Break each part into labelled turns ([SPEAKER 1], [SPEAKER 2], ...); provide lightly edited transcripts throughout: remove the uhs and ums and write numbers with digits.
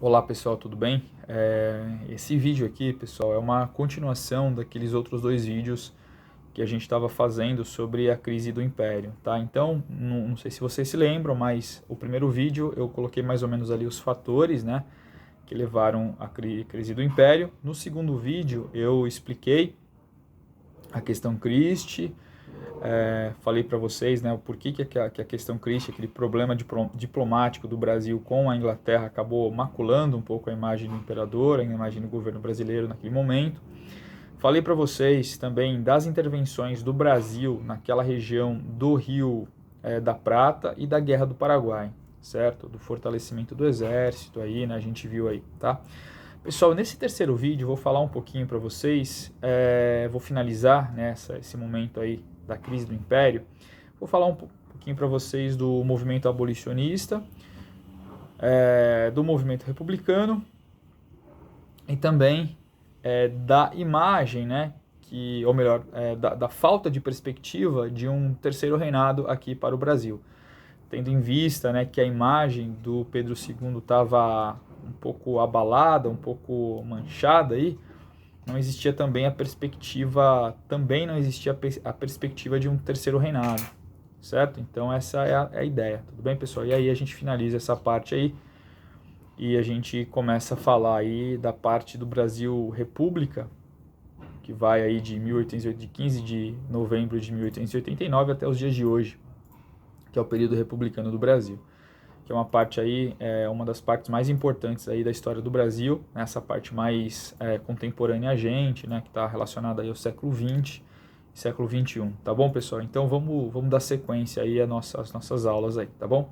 [SPEAKER 1] Olá pessoal, tudo bem? Esse vídeo aqui, pessoal, é uma continuação daqueles outros dois vídeos que a gente estava fazendo sobre a crise do Império, tá? Então, não sei se vocês se lembram, mas o primeiro vídeo eu coloquei mais ou menos ali os fatores, né, que levaram à crise do Império. No segundo vídeo eu expliquei a questão Christie, falei para vocês, né, o porquê que a questão Christie, aquele problema diplomático do Brasil com a Inglaterra, acabou maculando um pouco a imagem do imperador, a imagem do governo brasileiro naquele momento. Falei para vocês também das intervenções do Brasil naquela região do Rio da Prata e da Guerra do Paraguai, certo? Do fortalecimento do exército aí, né, a gente viu aí, tá? Pessoal, nesse terceiro vídeo eu vou falar um pouquinho para vocês, vou finalizar esse momento aí da crise do Império, vou falar um pouquinho para vocês do movimento abolicionista, do movimento republicano e também da imagem, né, ou melhor, da falta de perspectiva de um terceiro reinado aqui para o Brasil. Tendo em vista, né, que a imagem do Pedro II estava um pouco abalada, um pouco manchada aí, não existia também a perspectiva, também não existia a perspectiva de um terceiro reinado, certo? Então essa é a ideia, tudo bem, pessoal? E aí a gente finaliza essa parte aí e a gente começa a falar aí da parte do Brasil República, que vai aí de 15 de novembro de 1889 até os dias de hoje, que é o período republicano do Brasil, que é uma parte aí, uma das partes mais importantes aí da história do Brasil, né, essa parte mais contemporânea a gente, né, que está relacionada aí ao século XX e século XXI, tá bom, pessoal? Então vamos dar sequência aí às nossas aulas aí, tá bom?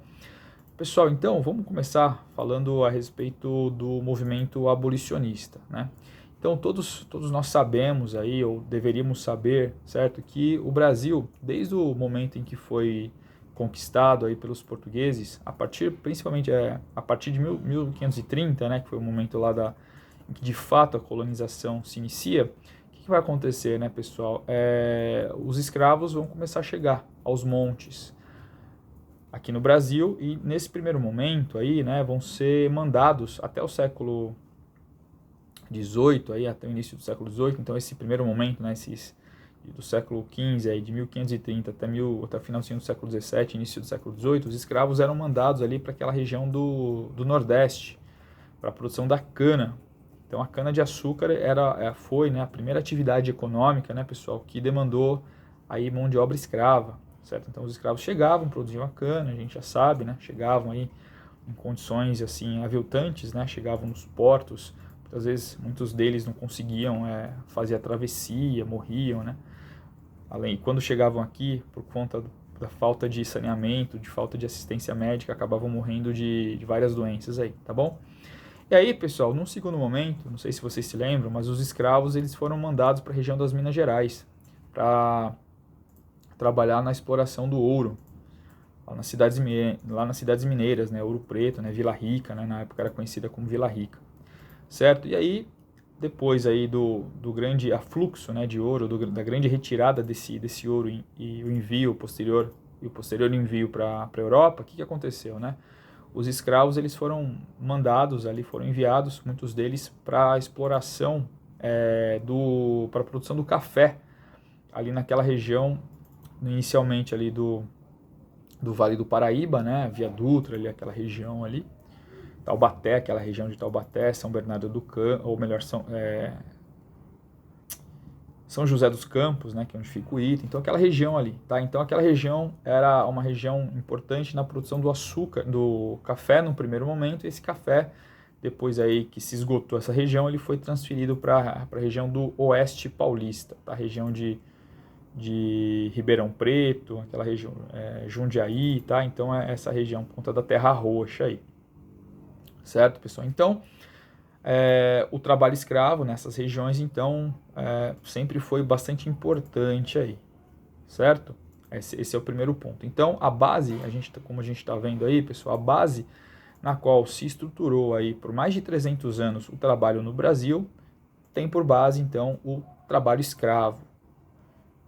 [SPEAKER 1] Pessoal, então vamos começar falando a respeito do movimento abolicionista, né? Então todos nós sabemos aí, ou deveríamos saber, certo, que o Brasil, desde o momento em que foi conquistado aí pelos portugueses, principalmente a partir de 1530, né, que foi o momento lá em que de fato a colonização se inicia, o que vai acontecer, né, pessoal? Os escravos vão começar a chegar aos montes aqui no Brasil e nesse primeiro momento aí, né, vão ser mandados até o século XVIII, aí até o início do século XVIII. Então esse primeiro momento, né, do século XV, aí, de 1530 até o finalzinho do século XVII, início do século XVIII, os escravos eram mandados ali para aquela região do Nordeste, para a produção da cana. Então a cana-de-açúcar foi, né, a primeira atividade econômica, né, pessoal, que demandou aí mão de obra escrava, certo? Então os escravos chegavam, produziam a cana, a gente já sabe, né, chegavam aí em condições assim aviltantes, né, chegavam nos portos, às vezes muitos deles não conseguiam fazer a travessia, morriam, né? Além, quando chegavam aqui, por conta da falta de saneamento, de falta de assistência médica, acabavam morrendo de várias doenças aí, tá bom? E aí, pessoal, num segundo momento, não sei se vocês se lembram, mas os escravos eles foram mandados para a região das Minas Gerais para trabalhar na exploração do ouro, lá nas cidades mineiras, né, Ouro Preto, né, Vila Rica, né, na época era conhecida como Vila Rica, certo? E aí, depois aí do grande afluxo, né, de ouro, da grande retirada desse ouro e o posterior envio para a Europa, o que aconteceu, né? Os escravos eles foram mandados ali, foram enviados, muitos deles para a exploração para a produção do café ali naquela região, inicialmente ali do Vale do Paraíba, né, Via Dutra, ali aquela região ali, Taubaté, aquela região de Taubaté, São Bernardo do Campo, ou melhor, São José dos Campos, né, que é onde fica o Ita, então aquela região ali, tá? Então aquela região era uma região importante na produção do açúcar, do café no primeiro momento, e esse café, depois aí que se esgotou essa região, ele foi transferido para a região do Oeste Paulista, tá? A região de Ribeirão Preto, aquela região, Jundiaí, tá? Então é essa região, por conta da Terra Roxa aí, certo, pessoal? Então, o trabalho escravo nessas regiões, então, sempre foi bastante importante aí, certo? Esse é o primeiro ponto. Então, a base, como a gente está vendo aí, pessoal, a base na qual se estruturou aí por mais de 300 anos o trabalho no Brasil, tem por base, então, o trabalho escravo,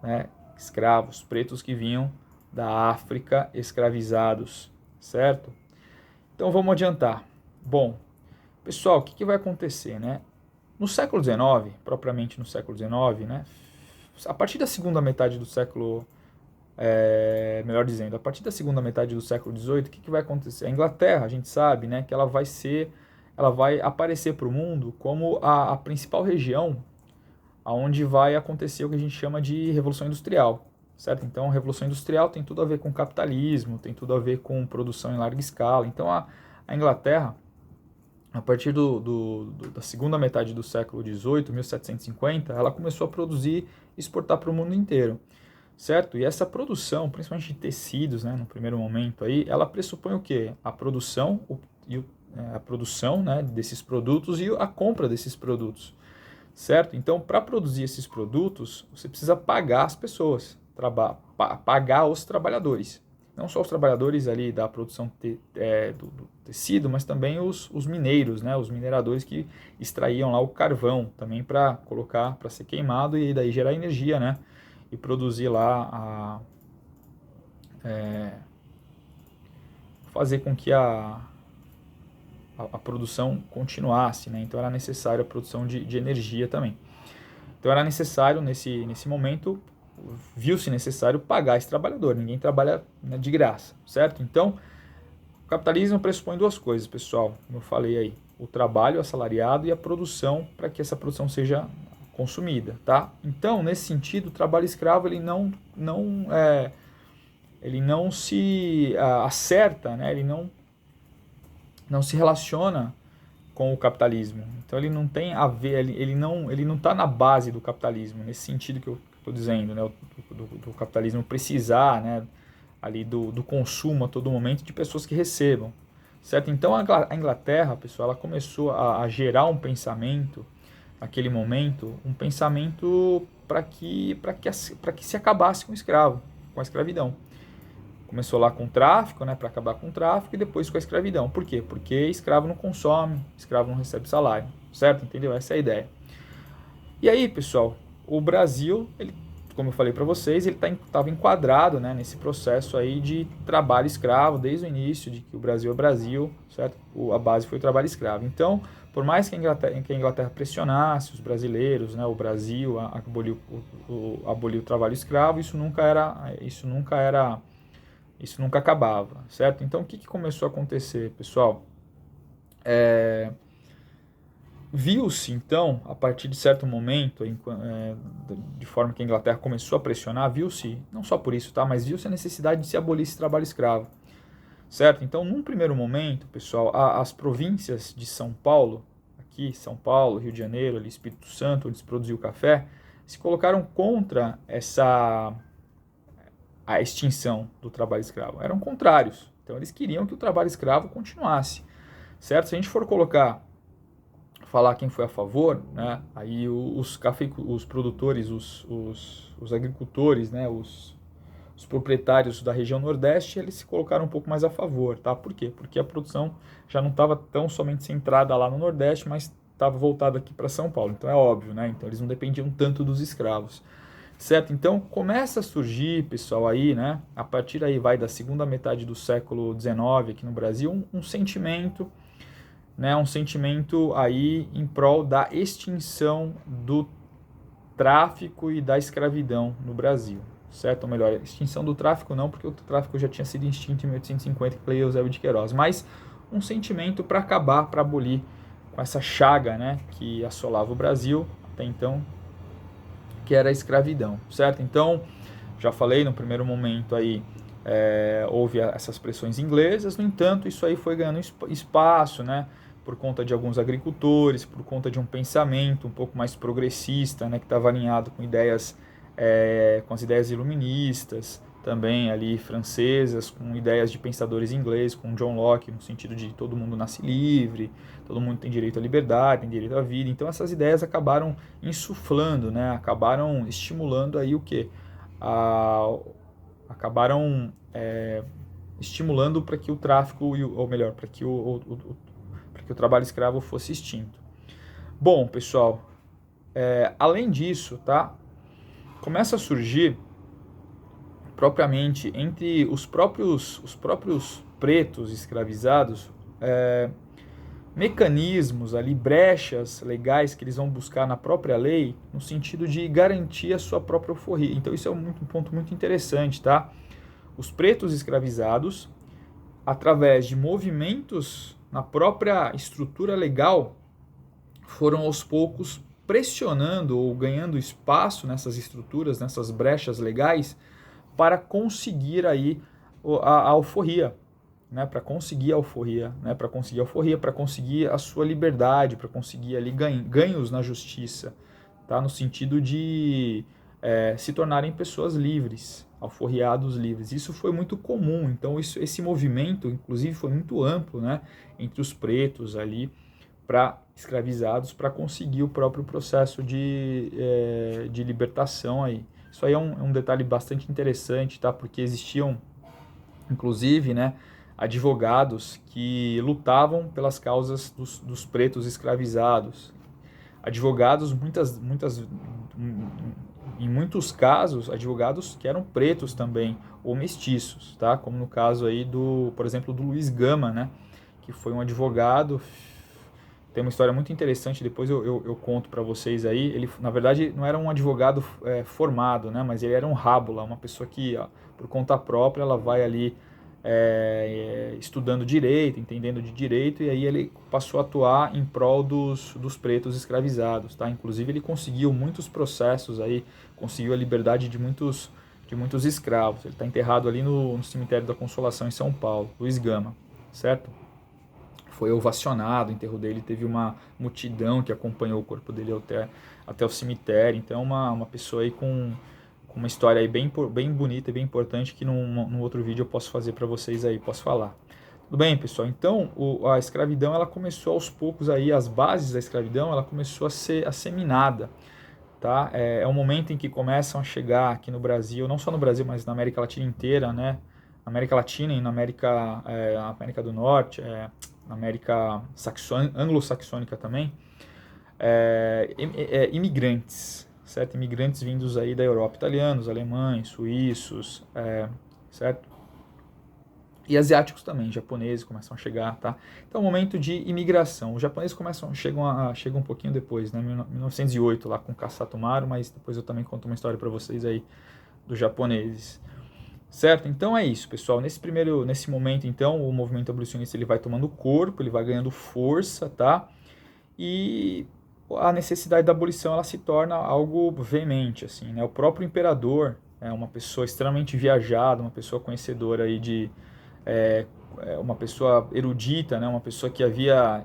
[SPEAKER 1] né? Escravos pretos que vinham da África escravizados, certo? Então, vamos adiantar. Bom, Pessoal, o que vai acontecer, né? No século XIX, propriamente no século XIX, né? A partir da segunda metade do século, melhor dizendo, a partir da segunda metade do século XVIII, o que vai acontecer? A Inglaterra, a gente sabe, né, que ela vai aparecer para o mundo como a principal região onde vai acontecer o que a gente chama de Revolução Industrial, certo? Então, a Revolução Industrial tem tudo a ver com capitalismo, tem tudo a ver com produção em larga escala. Então, a Inglaterra, a partir da segunda metade do século XVIII, 1750, ela começou a produzir e exportar para o mundo inteiro, certo? E essa produção, principalmente de tecidos, né, no primeiro momento aí, ela pressupõe o quê? A produção, né, desses produtos e a compra desses produtos, certo? Então, para produzir esses produtos, você precisa pagar as pessoas, pagar os trabalhadores. Não só os trabalhadores ali da produção do tecido, mas também os mineiros, né? Os mineradores que extraíam lá o carvão também para colocar, para ser queimado e daí gerar energia, né? E produzir lá, fazer com que a produção continuasse, né? Então era necessário a produção de energia também. Então era necessário, nesse momento, viu-se necessário pagar esse trabalhador. Ninguém trabalha, né, de graça, certo? Então, o capitalismo pressupõe duas coisas, pessoal, como eu falei aí. O trabalho assalariado e a produção para que essa produção seja consumida, tá? Então, nesse sentido, o trabalho escravo ele não se acerta, né? Ele não se relaciona com o capitalismo. Então ele não tem a ver, ele não está na base do capitalismo, nesse sentido que eu estou dizendo, né, do capitalismo precisar, né, ali do consumo a todo momento de pessoas que recebam, certo? Então a Inglaterra, pessoal, ela começou a gerar um pensamento, naquele momento, um pensamento para que se acabasse com o escravo, com a escravidão. Começou lá com o tráfico, né, para acabar com o tráfico, e depois com a escravidão. Por quê? Porque escravo não consome, escravo não recebe salário, certo? Entendeu? Essa é a ideia. E aí, pessoal, o Brasil, ele, como eu falei para vocês, ele estava enquadrado, né, nesse processo aí de trabalho escravo, desde o início, de que o Brasil é Brasil, certo? A base foi o trabalho escravo. Então, por mais que a Inglaterra pressionasse os brasileiros, né, o Brasil aboliu o trabalho escravo, isso nunca acabava, certo? Então, o que começou a acontecer, pessoal? Viu-se, então, a partir de certo momento, de forma que a Inglaterra começou a pressionar, viu-se, não só por isso, tá? Mas viu-se a necessidade de se abolir esse trabalho escravo, certo? Então, num primeiro momento, pessoal, as províncias de São Paulo, aqui, São Paulo, Rio de Janeiro, ali, Espírito Santo, onde se produziu o café, se colocaram contra a extinção do trabalho escravo. Eram contrários. Então eles queriam que o trabalho escravo continuasse, certo? Se a gente for falar quem foi a favor, né? Aí os produtores, os agricultores, né? Os proprietários da região Nordeste, eles se colocaram um pouco mais a favor, tá? Por quê? Porque a produção já não estava tão somente centrada lá no Nordeste, mas estava voltada aqui para São Paulo. Então é óbvio, né? Então eles não dependiam tanto dos escravos. Certo? Então começa a surgir, pessoal, aí, né? A partir aí vai da segunda metade do século XIX aqui no Brasil, um sentimento, né? Um sentimento aí em prol da extinção do tráfico e da escravidão no Brasil, certo? Ou melhor, extinção do tráfico não, porque o tráfico já tinha sido extinto em 1850 com Eusébio de Queiroz, mas um sentimento para acabar, para abolir com essa chaga, né? Que assolava o Brasil até então, que era a escravidão, certo? Então, já falei no primeiro momento aí, houve essas pressões inglesas, no entanto, isso aí foi ganhando espaço, né? Por conta de alguns agricultores, por conta de um pensamento um pouco mais progressista, né? Que estava alinhado com as ideias iluministas, também ali francesas, com ideias de pensadores ingleses, com John Locke, no sentido de todo mundo nasce livre, todo mundo tem direito à liberdade, tem direito à vida. Então essas ideias acabaram insuflando, né? Acabaram estimulando aí o quê? Acabaram estimulando para que o tráfico, ou melhor, para que o trabalho escravo fosse extinto. Bom, pessoal, além disso, tá? Começa a surgir propriamente entre os próprios pretos escravizados mecanismos ali, brechas legais que eles vão buscar na própria lei, no sentido de garantir a sua própria alforria. Então isso é um ponto muito interessante, tá? Os pretos escravizados, através de movimentos na própria estrutura legal, foram aos poucos pressionando ou ganhando espaço nessas estruturas, nessas brechas legais, para conseguir aí a alforria, né, para conseguir a alforria, né, para conseguir a sua liberdade, para conseguir ali ganhos na justiça, tá, no sentido de se tornarem pessoas livres, alforriados livres. Isso foi muito comum, então esse movimento, inclusive, foi muito amplo, né, entre os pretos ali, para escravizados, para conseguir o próprio processo de libertação aí. Isso aí é um detalhe bastante interessante, tá, porque existiam, inclusive, né, advogados que lutavam pelas causas dos pretos escravizados. Advogados, em muitos casos, advogados que eram pretos também, ou mestiços, tá? Como no caso aí por exemplo, do Luiz Gama, né? Que foi um advogado, tem uma história muito interessante, depois eu conto para vocês aí. Ele, na verdade, não era um advogado formado, né? Mas ele era um rábula, uma pessoa que, ó, por conta própria, ela vai ali estudando direito, entendendo de direito, e aí ele passou a atuar em prol dos pretos escravizados, tá? Inclusive ele conseguiu muitos processos aí, conseguiu a liberdade de muitos escravos. Ele está enterrado ali no cemitério da Consolação em São Paulo, Luiz Gama, certo? Foi ovacionado, o enterro dele teve uma multidão que acompanhou o corpo dele até o cemitério. Então uma pessoa aí com uma história aí bem bonita e bem importante, que num outro vídeo eu posso fazer para vocês aí, posso falar. Tudo bem, pessoal? Então, a escravidão, ela começou aos poucos aí, as bases da escravidão, ela começou a ser asseminada, tá? É um momento em que começam a chegar aqui no Brasil, não só no Brasil, mas na América Latina inteira, né? Na América Latina e na América do Norte, na América anglo-saxônica também, imigrantes, certo? Imigrantes vindos aí da Europa, italianos, alemães, suíços, certo? E asiáticos também, japoneses começam a chegar, tá? Então, é um momento de imigração. Os japoneses chegam um pouquinho depois, né? 1908, lá com Kasato Maru, mas depois eu também conto uma história para vocês aí dos japoneses. Certo? Então é isso, pessoal. Nesse momento, então, o movimento abolicionista ele vai tomando corpo, ele vai ganhando força, tá? E a necessidade da abolição ela se torna algo veemente, assim, né? O próprio imperador é uma pessoa extremamente viajada, uma pessoa conhecedora aí uma pessoa erudita, né? Uma pessoa que havia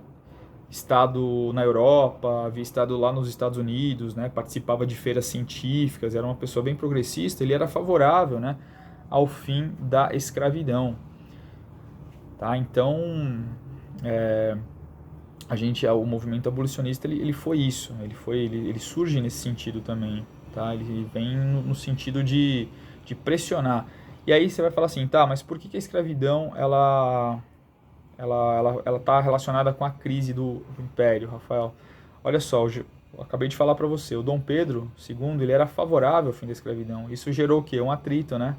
[SPEAKER 1] estado na Europa, havia estado lá nos Estados Unidos, né? Participava de feiras científicas, era uma pessoa bem progressista, ele era favorável, né, ao fim da escravidão, tá? Então, o movimento abolicionista ele foi isso, ele surge nesse sentido também, tá? Ele vem no sentido de pressionar. E aí você vai falar assim, tá, mas por que a escravidão ela está relacionada com a crise do Império, Rafael? Olha só, eu acabei de falar para você, o Dom Pedro II ele era favorável ao fim da escravidão. Isso gerou o quê? Um atrito, né?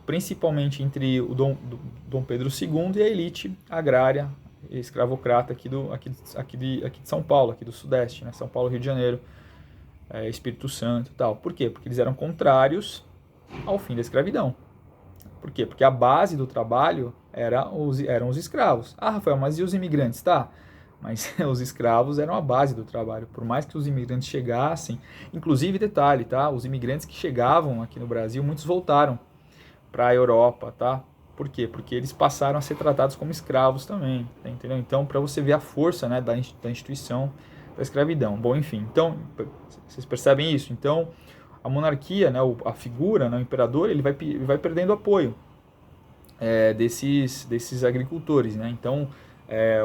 [SPEAKER 1] Principalmente entre o Dom Pedro II e a elite agrária escravocrata aqui de São Paulo, aqui do Sudeste, né? São Paulo, Rio de Janeiro, Espírito Santo e tal. Por quê? Porque eles eram contrários ao fim da escravidão. Por quê? Porque a base do trabalho eram os escravos. Ah, Rafael, mas e os imigrantes? Tá, mas os escravos eram a base do trabalho. Por mais que os imigrantes chegassem, inclusive, detalhe, tá? Os imigrantes que chegavam aqui no Brasil, muitos voltaram para a Europa, tá? Por quê? Porque eles passaram a ser tratados como escravos também, tá, entendeu? Então, para você ver a força, né, da instituição da escravidão. Bom, enfim, então, vocês percebem isso? Então, a monarquia, né, a figura, né, o imperador, ele vai perdendo apoio desses agricultores, né? Então,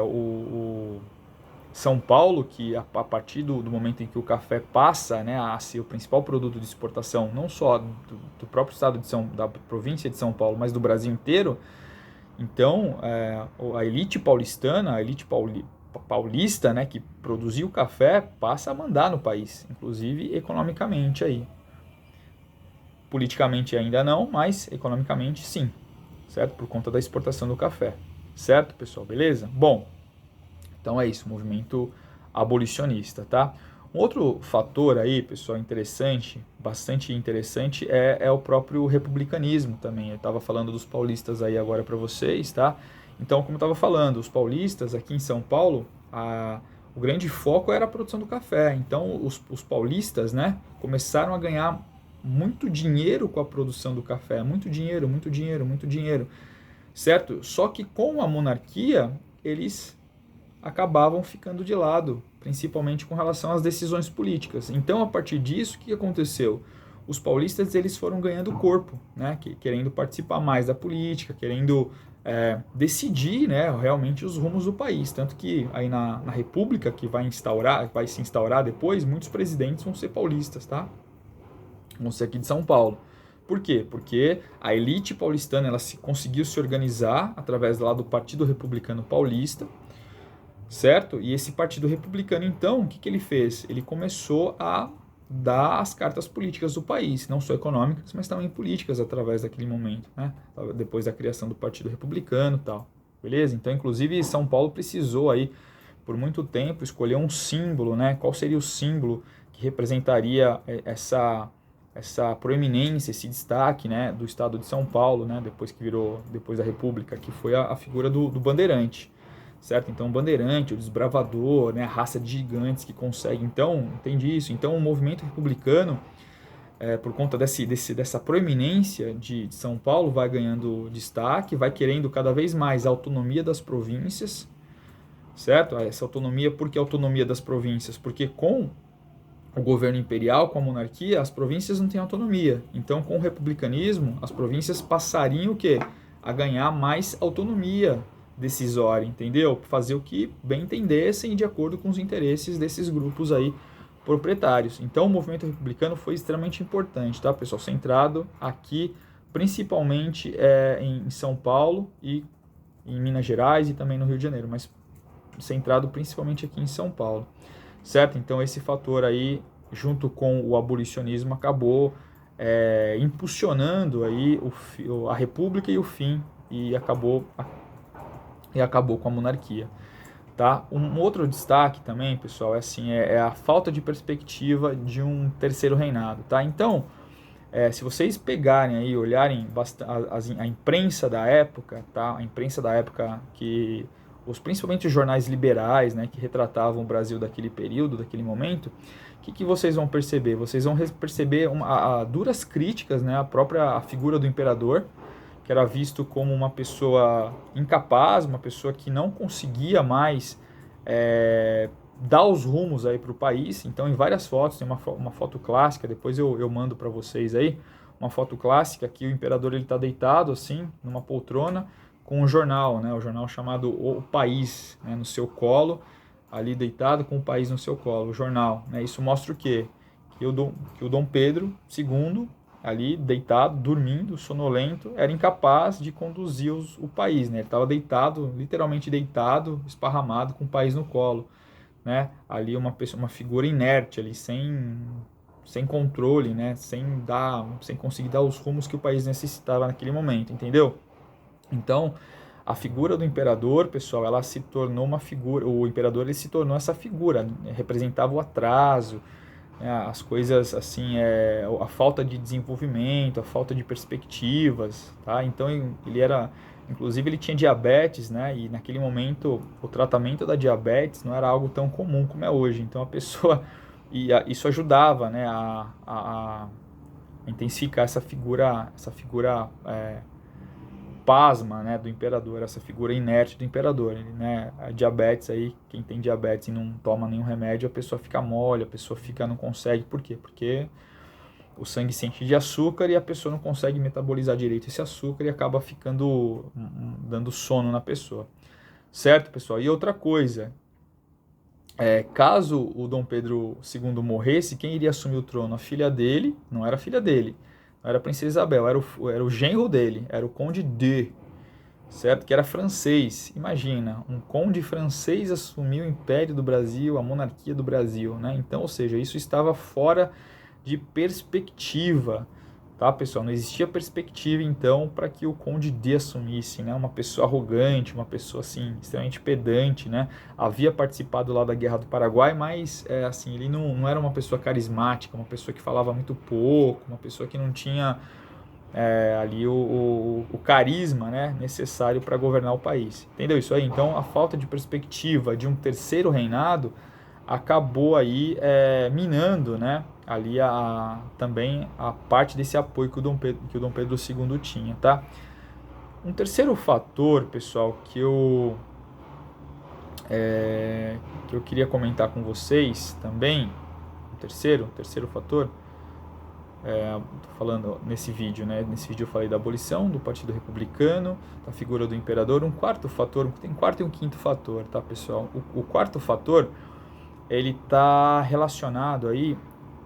[SPEAKER 1] o São Paulo, que a partir do momento em que o café passa, né, a ser o principal produto de exportação, não só do próprio estado da província de São Paulo, mas do Brasil inteiro, então a elite paulistana, a elite paulista, né, que produzia o café, passa a mandar no país, inclusive economicamente aí. Politicamente ainda não, mas economicamente sim, certo? Por conta da exportação do café, certo, pessoal? Beleza? Bom, Então é isso, movimento abolicionista, tá? Um outro fator aí, pessoal, interessante, bastante interessante, é o próprio republicanismo também. Eu estava falando dos paulistas aí agora para vocês, tá? Então, como eu estava falando, os paulistas aqui em São Paulo, o grande foco era a produção do café. Então, os paulistas, né, começaram a ganhar muito dinheiro com a produção do café. Muito dinheiro, muito dinheiro, muito dinheiro, certo? Só que com a monarquia, eles acabavam ficando de lado, principalmente com relação às decisões políticas. Então, a partir disso, o que aconteceu? Os paulistas eles foram ganhando corpo, né? Querendo participar mais da política, querendo decidir, né, realmente os rumos do país. Tanto que aí na República, que vai se instaurar depois, muitos presidentes vão ser paulistas, tá? Vão ser aqui de São Paulo. Por quê? Porque a elite paulistana ela conseguiu se organizar através lá do Partido Republicano Paulista, certo? E esse Partido Republicano, então, o que ele fez? Ele começou a dar as cartas políticas do país, não só econômicas, mas também políticas através daquele momento, né? Depois da criação do Partido Republicano e tal, beleza? Então, inclusive, São Paulo precisou aí, por muito tempo, escolher um símbolo, né? Qual seria o símbolo que representaria essa proeminência, esse destaque, né, do estado de São Paulo, né, depois da República, que foi a figura do bandeirante, certo? Então, o bandeirante, o desbravador, né, a raça de gigantes que consegue. Então, entende isso? Então, o movimento republicano, por conta dessa proeminência de São Paulo, vai ganhando destaque, vai querendo cada vez mais a autonomia das províncias, certo? Essa autonomia, por que autonomia das províncias? Porque com o governo imperial, com a monarquia, as províncias não têm autonomia. Então, com o republicanismo, as províncias passariam o quê? A ganhar mais autonomia decisória, entendeu? Fazer o que bem entendessem de acordo com os interesses desses grupos aí proprietários. Então, o movimento republicano foi extremamente importante, tá, pessoal? Centrado aqui, principalmente em São Paulo e em Minas Gerais e também no Rio de Janeiro, mas centrado principalmente aqui em São Paulo, certo? Então esse fator aí, junto com o abolicionismo, acabou impulsionando aí a República e o fim, e acabou com a monarquia, tá? Um outro destaque também, pessoal, é a falta de perspectiva de um terceiro reinado, tá? Então, se vocês pegarem aí, olharem a imprensa da época, tá? A imprensa da época principalmente os jornais liberais, né, que retratavam o Brasil daquele período, daquele momento, o que vocês vão perceber? Vocês vão perceber duras críticas, né, a figura do imperador, que era visto como uma pessoa incapaz, uma pessoa que não conseguia mais dar os rumos aí para o país. Então, em várias fotos, tem uma foto clássica, depois eu mando para vocês aí, uma foto clássica que o imperador ele está deitado assim, numa poltrona, com um jornal, né, o jornal chamado O País, né, no seu colo, ali deitado com o país no seu colo, o jornal. Né, isso mostra o quê? Que o Dom Pedro II, ali deitado, dormindo, sonolento, era incapaz de conduzir o país. Né, ele estava deitado, literalmente deitado, esparramado, com o país no colo. Né, ali uma figura inerte, ali, sem controle, né, sem conseguir dar os rumos que o país necessitava naquele momento, entendeu? Então, a figura do imperador, pessoal, ela se tornou uma figura, o imperador ele se tornou essa figura, representava o atraso, né, as coisas assim, a falta de desenvolvimento, a falta de perspectivas, tá? Então, inclusive ele tinha diabetes, né? E naquele momento o tratamento da diabetes não era algo tão comum como é hoje. Então a pessoa, isso ajudava, né, a intensificar essa figura pasma, né, do imperador, essa figura inerte do imperador, né, a diabetes aí, quem tem diabetes e não toma nenhum remédio, a pessoa fica mole, a pessoa não consegue, por quê? Porque o sangue se enche de açúcar e a pessoa não consegue metabolizar direito esse açúcar e acaba dando sono na pessoa, certo, pessoal? E outra coisa, caso o Dom Pedro II morresse, quem iria assumir o trono? A filha dele, não era a filha dele, não era a princesa Isabel, era o genro dele, era o conde de, certo? Que era francês. Imagina, um conde francês assumiu o Império do Brasil, a monarquia do Brasil, né? Então, ou seja, isso estava fora de perspectiva, tá, pessoal? Não existia perspectiva, então, para que o Conde D assumisse, né? Uma pessoa arrogante, uma pessoa, assim, extremamente pedante, né? Havia participado lá da Guerra do Paraguai, mas, assim, ele não era uma pessoa carismática, uma pessoa que falava muito pouco, uma pessoa que não tinha ali o carisma, né, necessário para governar o país. Entendeu isso aí? Então, a falta de perspectiva de um terceiro reinado acabou aí minando, né, ali também a parte desse apoio que o Dom Pedro II tinha, tá? Um terceiro fator, pessoal, que eu queria comentar com vocês também, um terceiro fator, tô falando nesse vídeo, né? Nesse vídeo eu falei da abolição do Partido Republicano, da figura do imperador. Um quarto fator, tem um quarto e um quinto fator, tá, pessoal? O quarto fator, ele tá relacionado aí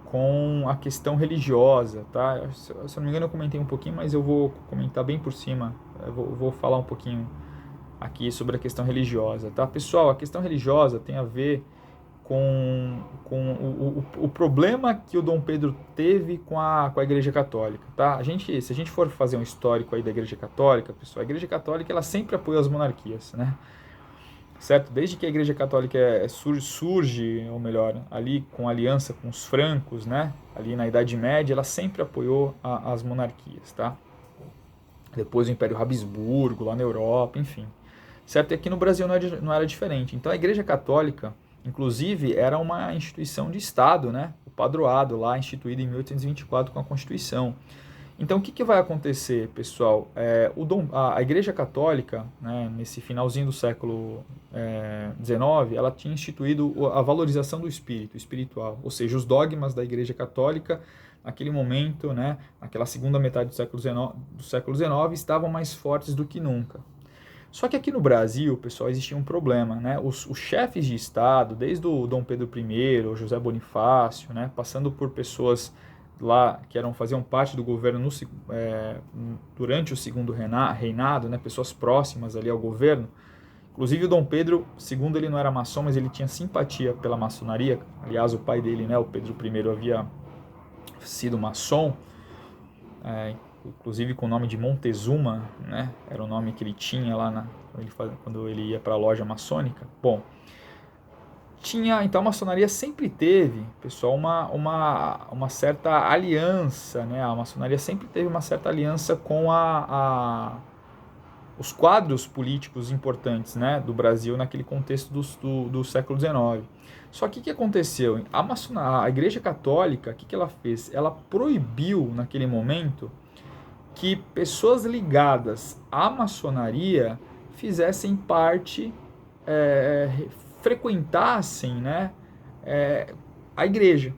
[SPEAKER 1] com a questão religiosa, tá? Se eu não me engano eu comentei um pouquinho, mas eu vou comentar bem por cima. Eu vou falar um pouquinho aqui sobre a questão religiosa, tá? Pessoal, a questão religiosa tem a ver com o problema que o Dom Pedro teve com a Igreja Católica, tá? Se a gente for fazer um histórico aí da Igreja Católica, pessoal, a Igreja Católica ela sempre apoiou as monarquias, né? Certo? Desde que a Igreja Católica surge, ou melhor, ali com aliança com os francos, né? Ali na Idade Média, ela sempre apoiou as monarquias, tá? Depois o Império Habsburgo, lá na Europa, enfim. Certo? E aqui no Brasil não era diferente. Então a Igreja Católica, inclusive, era uma instituição de Estado, né? O padroado lá, instituído em 1824 com a Constituição. Então o que vai acontecer, pessoal? A Igreja Católica, né, nesse finalzinho do século XIX, ela tinha instituído a valorização do espírito, espiritual, ou seja, os dogmas da Igreja Católica naquele momento, né, naquela segunda metade do século XIX, estavam mais fortes do que nunca. Só que aqui no Brasil, pessoal, existia um problema, né? Os chefes de Estado, desde o Dom Pedro I, o José Bonifácio, né? Passando por pessoas lá que faziam parte do governo durante o segundo reinado, né? Pessoas próximas ali ao governo. Inclusive o Dom Pedro II, ele não era maçom, mas ele tinha simpatia pela maçonaria. Aliás, o pai dele, né? O Pedro I, havia sido maçom. Inclusive com o nome de Montezuma, né? Era o nome que ele tinha lá quando ele ia para a loja maçônica. Bom, então a maçonaria sempre teve, pessoal, uma certa aliança, né? A maçonaria sempre teve uma certa aliança com os quadros políticos importantes, né, do Brasil naquele contexto do século XIX. Só que o que aconteceu? A Igreja Católica, o que ela fez? Ela proibiu, naquele momento, que pessoas ligadas à maçonaria fizessem parte, frequentassem, né, a igreja,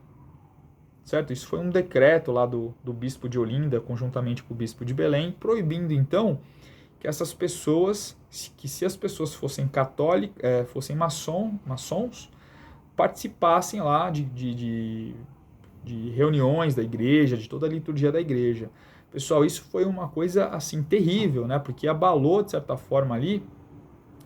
[SPEAKER 1] certo? Isso foi um decreto lá do bispo de Olinda, conjuntamente com o bispo de Belém, proibindo então que essas pessoas, que se as pessoas fossem católicas, fossem maçons, participassem lá de reuniões da igreja, de toda a liturgia da igreja. Pessoal, isso foi uma coisa assim terrível, né? Porque abalou de certa forma ali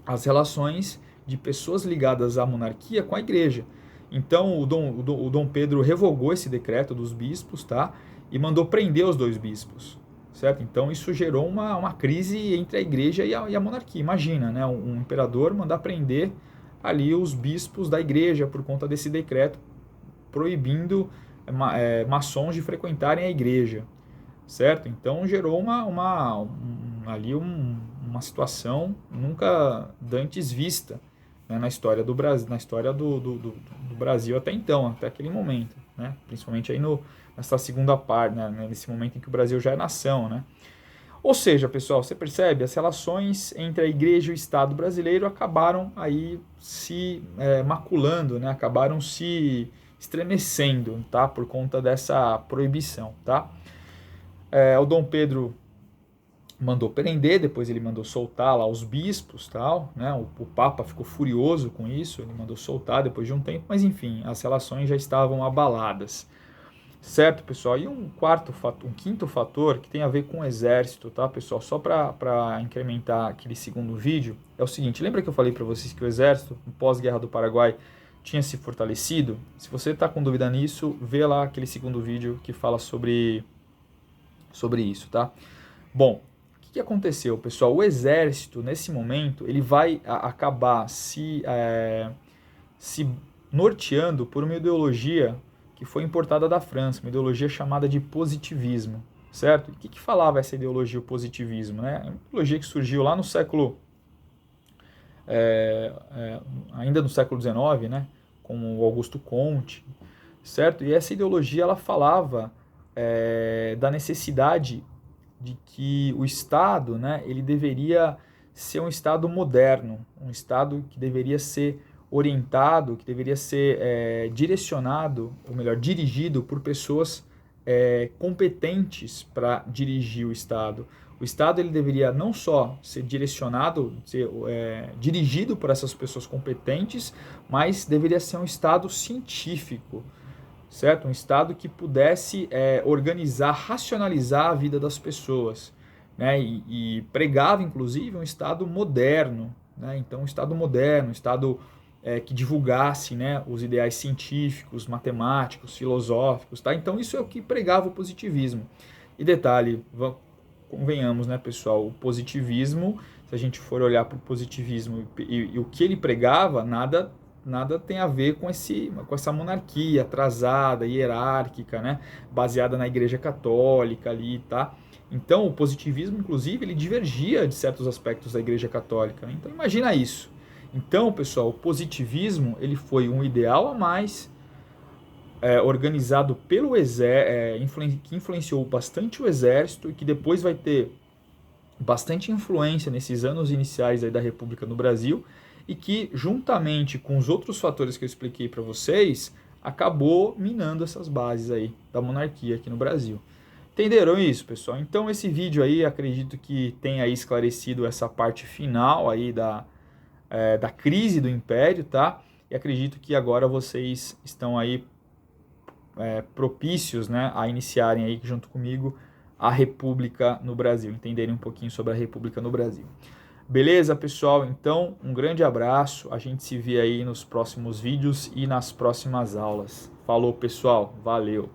[SPEAKER 1] as relações de pessoas ligadas à monarquia com a igreja. Então o Dom Pedro revogou esse decreto dos bispos, tá? E mandou prender os dois bispos, certo? Então isso gerou uma crise entre a igreja e a monarquia. Imagina, né? Um imperador mandar prender ali os bispos da igreja por conta desse decreto proibindo maçons de frequentarem a igreja, certo? Então gerou uma situação nunca dantes vista, né, na história do Brasil, na história do Brasil até então, até aquele momento, né? Principalmente aí nessa segunda parte, né, nesse momento em que o Brasil já é nação, né? Ou seja, pessoal, você percebe, as relações entre a igreja e o Estado brasileiro acabaram aí se maculando, né? Acabaram se estremecendo, tá? Por conta dessa proibição, tá? O Dom Pedro mandou prender, depois ele mandou soltar lá os bispos, tal, né? O Papa ficou furioso com isso, ele mandou soltar depois de um tempo, mas enfim, as relações já estavam abaladas. Certo, pessoal? E um quinto fator que tem a ver com o exército, tá, pessoal? Só para incrementar aquele segundo vídeo, é o seguinte: lembra que eu falei para vocês que o exército, no pós-guerra do Paraguai, tinha se fortalecido? Se você está com dúvida nisso, vê lá aquele segundo vídeo que fala sobre sobre isso, tá? Bom, o que aconteceu, pessoal? O exército, nesse momento, ele vai acabar se norteando por uma ideologia que foi importada da França, uma ideologia chamada de positivismo, certo? E o que falava essa ideologia, o positivismo? Né? É uma ideologia que surgiu lá no século, ainda no século XIX, né? Com o Augusto Comte, certo? E essa ideologia, ela falava da necessidade de que o Estado, né, ele deveria ser um Estado moderno, um Estado que deveria ser orientado, que deveria ser direcionado, ou melhor, dirigido por pessoas competentes para dirigir o Estado. O Estado ele deveria não só ser direcionado, ser dirigido por essas pessoas competentes, mas deveria ser um Estado científico, certo? Um Estado que pudesse organizar, racionalizar a vida das pessoas, né? E pregava, inclusive, um Estado moderno, né? Então, um Estado moderno, um Estado que divulgasse, né, os ideais científicos, matemáticos, filosóficos, tá? Então, isso é o que pregava o positivismo. E detalhe, convenhamos, né, pessoal, o positivismo, se a gente for olhar para o positivismo e o que ele pregava, nada tem a ver com essa monarquia atrasada, hierárquica, né? Baseada na Igreja Católica ali, tá? Então, o positivismo, inclusive, ele divergia de certos aspectos da Igreja Católica, né? Então, imagina isso. Então, pessoal, o positivismo, ele foi um ideal a mais, organizado pelo exército, que influenciou bastante o exército e que depois vai ter bastante influência nesses anos iniciais aí da República no Brasil e que, juntamente com os outros fatores que eu expliquei para vocês, acabou minando essas bases aí da monarquia aqui no Brasil. Entenderam isso, pessoal? Então esse vídeo aí, acredito que tenha aí esclarecido essa parte final aí da crise do Império, tá? E acredito que agora vocês estão aí propícios, né, a iniciarem aí junto comigo a República no Brasil, entenderem um pouquinho sobre a República no Brasil. Beleza, pessoal? Então, um grande abraço. A gente se vê aí nos próximos vídeos e nas próximas aulas. Falou, pessoal. Valeu!